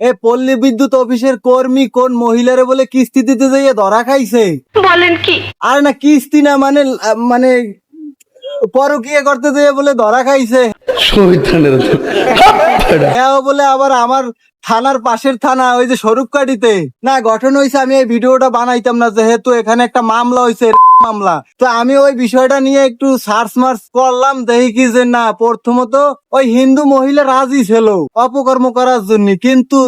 এ পল্লী বিদ্যুৎ অফিসের কর্মী কোন মহিলারে বলে কিস্তি দিতে যাইয়ে ধরা খাইছে। বলেন কি? আর না কিস্তি না মানে মানে পরকীয়া করতে যেয়ে বলে ধরা খাইছে। হ্যাঁ বলে আবার আমার থানার পাশের থানা ওই যে স্বরূপকাঠিতে না গঠন হয়েছে। আমি এই ভিডিওটা বানাইতাম না যেহেতু এখানে একটা মামলা হয়েছে মামলা। তো আমি ওই বিষয়টা নিয়ে একটু সার্চ মার্চ করলাম, দেখি কি যে না প্রথমত ওই হিন্দু মহিলা রাজি ছিল অপকর্ম করার জন্য, কিন্তু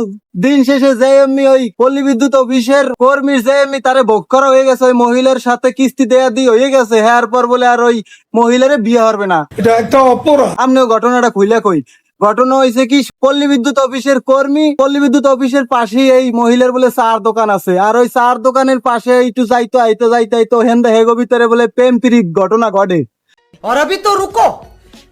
দিন শেষে যে এমনি ওই পল্লী বিদ্যুৎ অফিসের কর্মীর যে এমনি তারে ভোগ করা হয়ে গেছে, ওই মহিলার সাথে কিস্তি দেয়া দিয়ে হয়ে গেছে। হ্যাঁ পর বলে আর ওই মহিলারে বিয়ে হবে না। এটা একটা অপরাধ। আপনিও ঘটনাটা খুইলা কই। ঘটনা হয়েছে কি, পল্লী বিদ্যুৎ অফিসের কর্মী, পল্লী বিদ্যুৎ অফিসের পাশেই এই মহিলার বলে চার দোকান আছে, আর ওই চার দোকানের পাশে একটু যাইতো আইতো যাইতো আইতো হেন্দা হেগো ভিতরে বলে প্রেম প্রীত ঘটনা ঘটে। और अभी तो रुको,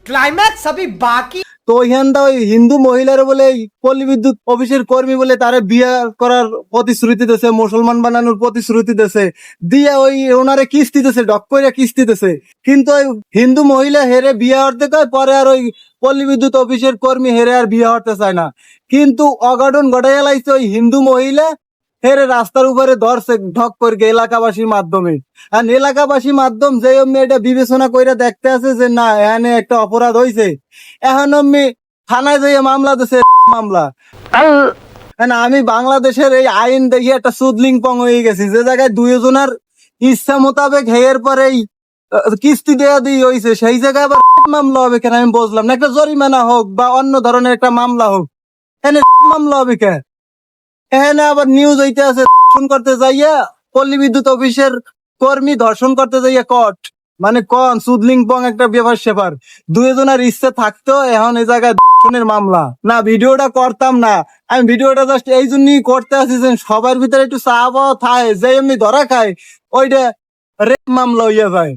क्लाइमैक्स अभी बाकी। তো হেন্দা ওই হিন্দু মহিলার বলে এই পল্লী বিদ্যুৎ অফিসের কর্মী বলে তারে বিয়ে করার প্রতিশ্রুতি দিতেছে, মুসলমান বানানোর প্রতিশ্রুতি দিতেছে, দিয়ে ওই ওনারে কিস্তি দিতেছে, ডক করে কিস্তি দিতেছে। কিন্তু ওই হিন্দু মহিলা হেরে বিয়ে হতে কয়, পরে আর ওই পল্লী বিদ্যুৎ অফিসের কর্মী হেরে আর বিয়ে হতে চায় না। কিন্তু অঘটন ঘটে গেলাইছে, ওই হিন্দু মহিলা হেরে রাস্তার উপরে ধরছে ঢক করে এলাকাবাসীর মাধ্যমে। আর এলাকাবাসী মাধ্যম যে অমনি এটা বিবেচনা করে দেখতে আছে যে না এখানে একটা অপরাধ হয়েছে, এখন অমনি থানায় যাইয়ে মামলা দিছে মামলা। না আমি বাংলাদেশের এই আইন দেখি একটা সুদলিং পং হয়ে গেছি, যে জায়গায় দুইজনের ইচ্ছা মোতাবেক হেয়ের পরেই কিস্তি দেয়া দিয়ে হয়েছে, সেই জায়গায় আবার মামলা হবে কেন আমি বুঝলাম না। একটা জরিমানা হোক বা অন্য ধরনের একটা মামলা হোক, এখানে মামলা হবে কেন? এখানে আবার নিউজ হইতে আছে ধর্ষণ করতে যাইয়া পল্লী বিদ্যুৎ অফিসের কর্মী ধর্ষণ করতে যাইয়া কট, মানে কন সুদলিং পং একটা ব্যাপার সেপার। দুইজনের ইচ্ছে থাকতো, এখন এই জায়গায় ধর্ষণের মামলা। না ভিডিওটা করতাম না, আমি ভিডিওটা জাস্ট এই জন্যই করতে আসি যে সবার ভিতরে একটু চা পাওয়া থাকে, যে এমনি ধরা খায় ওইটা রেপ মামলা হইয়া যায়।